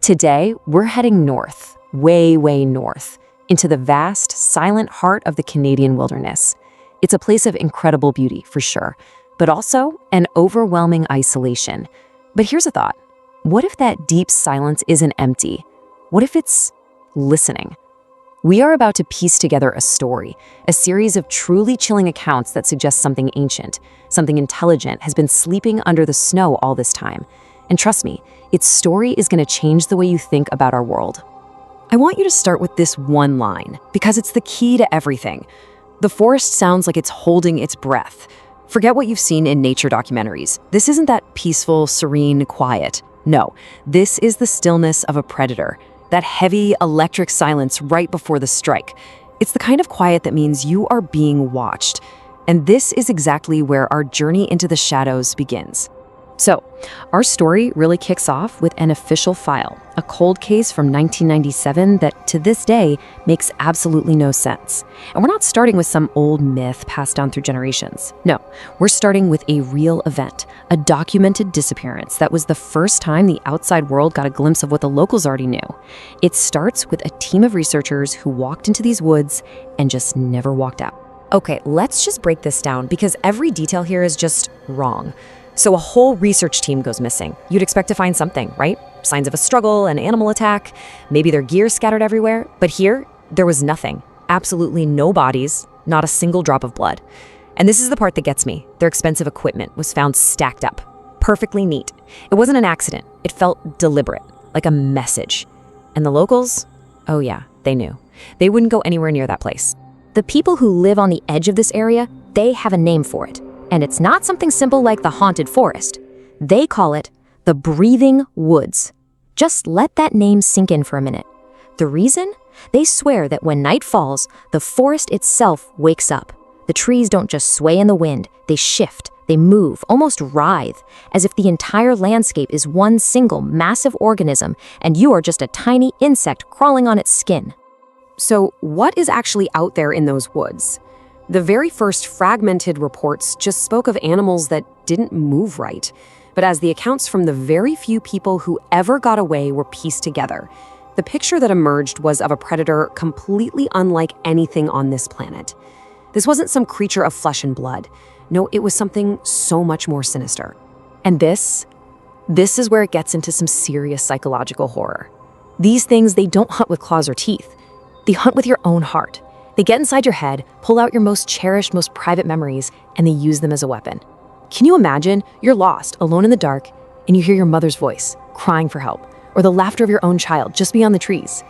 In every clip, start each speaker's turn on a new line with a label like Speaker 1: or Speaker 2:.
Speaker 1: Today, we're heading north, way, way north, into the vast, silent heart of the Canadian wilderness. It's a place of incredible beauty, for sure, but also an overwhelming isolation. But here's a thought. What if that deep silence isn't empty? What if it's listening? We are about to piece together a story, a series of truly chilling accounts that suggest something ancient, something intelligent has been sleeping under the snow all this time. And trust me, its story is going to change the way you think about our world. I want you to start with this one line, because it's the key to everything. The forest sounds like it's holding its breath. Forget what you've seen in nature documentaries. This isn't that peaceful, serene quiet. No, this is the stillness of a predator, that heavy, electric silence right before the strike. It's the kind of quiet that means you are being watched. And this is exactly where our journey into the shadows begins. So, our story really kicks off with an official file, a cold case from 1997 that, to this day, makes absolutely no sense. And we're not starting with some old myth passed down through generations. No, we're starting with a real event, a documented disappearance that was the first time the outside world got a glimpse of what the locals already knew. It starts with a team of researchers who walked into these woods and just never walked out. Okay, let's just break this down because every detail here is just wrong. So a whole research team goes missing. You'd expect to find something, right? Signs of a struggle, an animal attack, maybe their gear scattered everywhere. But here, there was nothing. Absolutely no bodies, not a single drop of blood. And this is the part that gets me. Their expensive equipment was found stacked up, perfectly neat. It wasn't an accident. It felt deliberate, like a message. And the locals? Oh yeah, they knew. They wouldn't go anywhere near that place.
Speaker 2: The people who live on the edge of this area, they have a name for it. And it's not something simple like the haunted forest. They call it the breathing woods. Just let that name sink in for a minute. The reason? They swear that when night falls, the forest itself wakes up. The trees don't just sway in the wind, they shift, they move, almost writhe, as if the entire landscape is one single massive organism and you are just a tiny insect crawling on its skin.
Speaker 1: So what is actually out there in those woods? The very first fragmented reports just spoke of animals that didn't move right. But as the accounts from the very few people who ever got away were pieced together, the picture that emerged was of a predator completely unlike anything on this planet. This wasn't some creature of flesh and blood. No, it was something so much more sinister. And this is where it gets into some serious psychological horror. These things, they don't hunt with claws or teeth. They hunt with your own heart. They get inside your head, pull out your most cherished, most private memories, and they use them as a weapon. Can you imagine you're lost, alone in the dark, and you hear your mother's voice, crying for help, or the laughter of your own child just beyond the trees?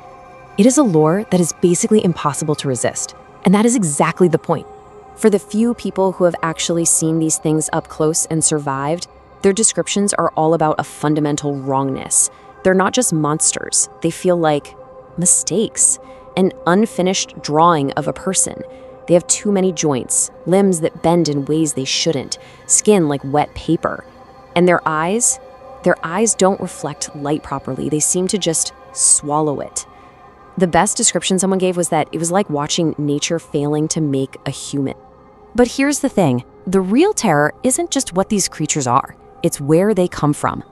Speaker 1: It is a lure that is basically impossible to resist, and that is exactly the point. For the few people who have actually seen these things up close and survived, their descriptions are all about a fundamental wrongness. They're not just monsters, they feel like mistakes. An unfinished drawing of a person. They have too many joints, limbs that bend in ways they shouldn't, skin like wet paper. And their eyes don't reflect light properly. They seem to just swallow it. The best description someone gave was that it was like watching nature failing to make a human. But here's the thing. The real terror isn't just what these creatures are. It's where they come from.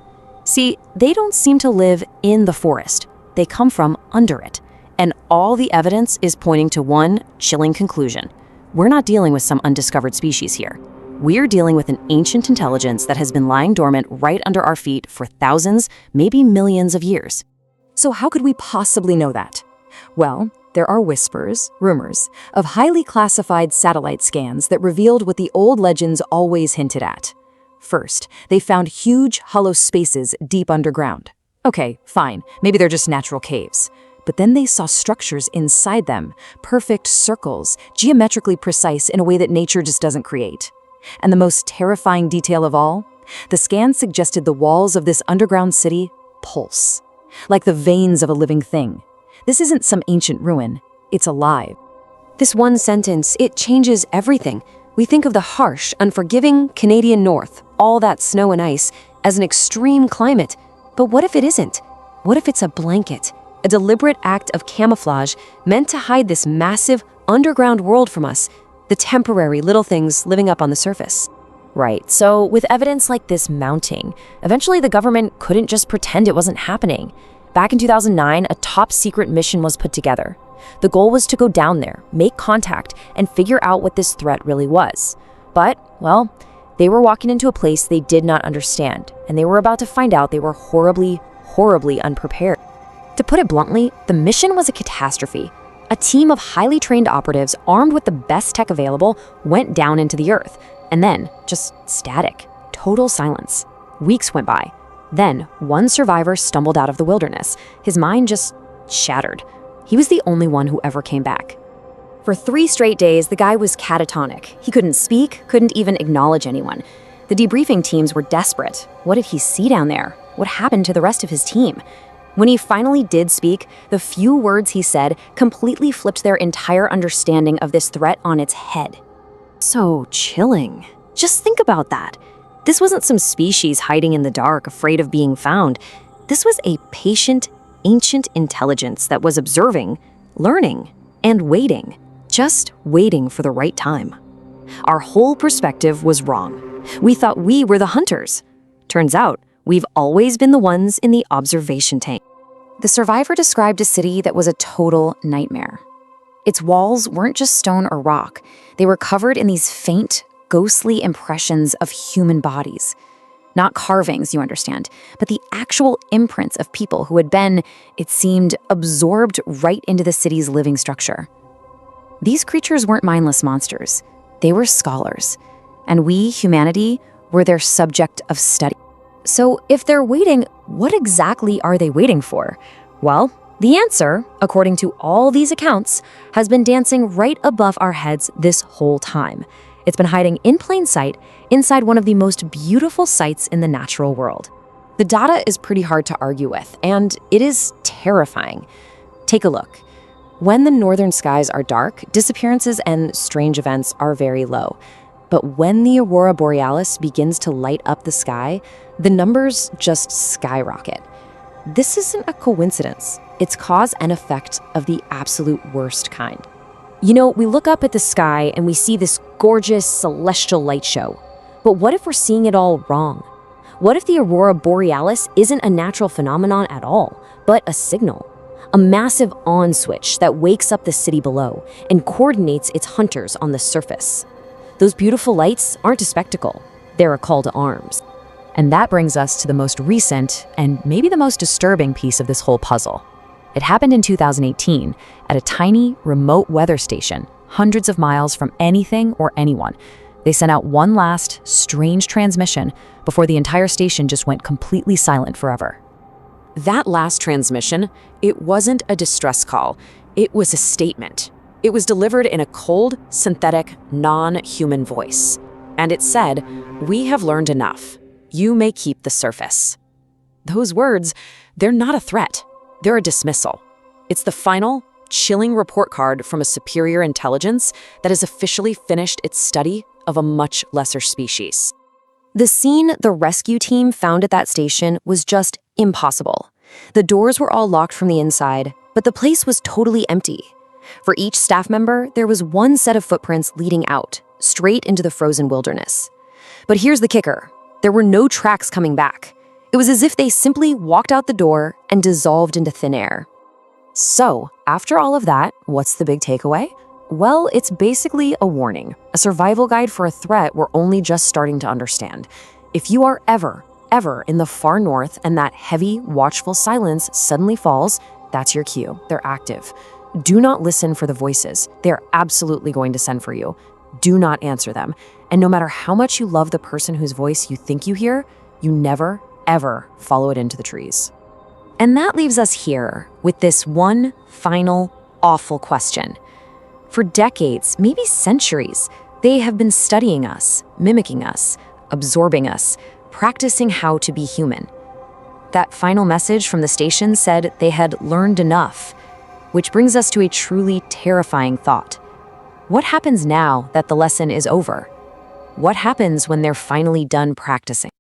Speaker 1: See, they don't seem to live in the forest. They come from under it. And all the evidence is pointing to one chilling conclusion. We're not dealing with some undiscovered species here. We're dealing with an ancient intelligence that has been lying dormant right under our feet for thousands, maybe millions of years. So how could we possibly know that? Well, there are whispers, rumors, of highly classified satellite scans that revealed what the old legends always hinted at. First, they found huge, hollow spaces deep underground. Okay, fine, maybe they're just natural caves. But then they saw structures inside them, perfect circles, geometrically precise in a way that nature just doesn't create. And the most terrifying detail of all, the scans suggested the walls of this underground city pulse, like the veins of a living thing. This isn't some ancient ruin, it's alive. This one sentence, it changes everything. We think of the harsh, unforgiving Canadian North, all that snow and ice, as an extreme climate. But what if it isn't? What if it's a blanket? A deliberate act of camouflage meant to hide this massive underground world from us, the temporary little things living up on the surface. Right, so with evidence like this mounting, eventually the government couldn't just pretend it wasn't happening.
Speaker 2: Back in 2009, a top-secret mission was put together. The goal was to go down there, make contact, and figure out what this threat really was. But, well, they were walking into a place they did not understand, and they were about to find out they were horribly, horribly unprepared. To put it bluntly, the mission was a catastrophe. A team of highly trained operatives, armed with the best tech available, went down into the earth, and then, just static, total silence. Weeks went by. Then, one survivor stumbled out of the wilderness. His mind just shattered. He was the only one who ever came back. For 3 straight days, the guy was catatonic. He couldn't speak, couldn't even acknowledge anyone. The debriefing teams were desperate. What did he see down there? What happened to the rest of his team? When he finally did speak, the few words he said completely flipped their entire understanding of this threat on its head. So chilling. Just think about that. This wasn't some species hiding in the dark, afraid of being found. This was a patient, ancient intelligence that was observing, learning, and waiting. Just waiting for the right time. Our whole perspective was wrong. We thought we were the hunters. Turns out, we've always been the ones in the observation tank. The survivor described a city that was a total nightmare. Its walls weren't just stone or rock. They were covered in these faint, ghostly impressions of human bodies. Not carvings, you understand, but the actual imprints of people who had been, it seemed, absorbed right into the city's living structure. These creatures weren't mindless monsters. They were scholars. And we, humanity, were their subject of study. So if they're waiting, what exactly are they waiting for? Well, the answer, according to all these accounts, has been dancing right above our heads this whole time. It's been hiding in plain sight inside one of the most beautiful sights in the natural world. The data is pretty hard to argue with, and it is terrifying. Take a look. When the northern skies are dark, disappearances and strange events are very low. But when the Aurora Borealis begins to light up the sky, the numbers just skyrocket. This isn't a coincidence. It's cause and effect of the absolute worst kind. You know, we look up at the sky and we see this gorgeous celestial light show. But what if we're seeing it all wrong? What if the Aurora Borealis isn't a natural phenomenon at all, but a signal? A massive on switch that wakes up the city below and coordinates its hunters on the surface. Those beautiful lights aren't a spectacle. They're a call to arms. And that brings us to the most recent and maybe the most disturbing piece of this whole puzzle. It happened in 2018 at a tiny, remote weather station, hundreds of miles from anything or anyone. They sent out one last, strange transmission before the entire station just went completely silent forever.
Speaker 1: That last transmission, it wasn't a distress call. It was a statement. It was delivered in a cold, synthetic, non-human voice. And it said, "We have learned enough. You may keep the surface." Those words, they're not a threat. They're a dismissal. It's the final, chilling report card from a superior intelligence that has officially finished its study of a much lesser species. The scene the rescue team found at that station was just impossible. The doors were all locked from the inside, but the place was totally empty. For each staff member, there was one set of footprints leading out, straight into the frozen wilderness. But here's the kicker. There were no tracks coming back. It was as if they simply walked out the door and dissolved into thin air. So, after all of that, what's the big takeaway? Well, it's basically a warning, a survival guide for a threat we're only just starting to understand. If you are ever in the far north and that heavy, watchful silence suddenly falls, that's your cue. They're active. Do not listen for the voices. They're absolutely going to send for you. Do not answer them. And no matter how much you love the person whose voice you think you hear, you never, ever follow it into the trees. And that leaves us here with this one final, awful question. For decades, maybe centuries, they have been studying us, mimicking us, absorbing us, practicing how to be human. That final message from the station said they had learned enough, which brings us to a truly terrifying thought. What happens now that the lesson is over? What happens when they're finally done practicing?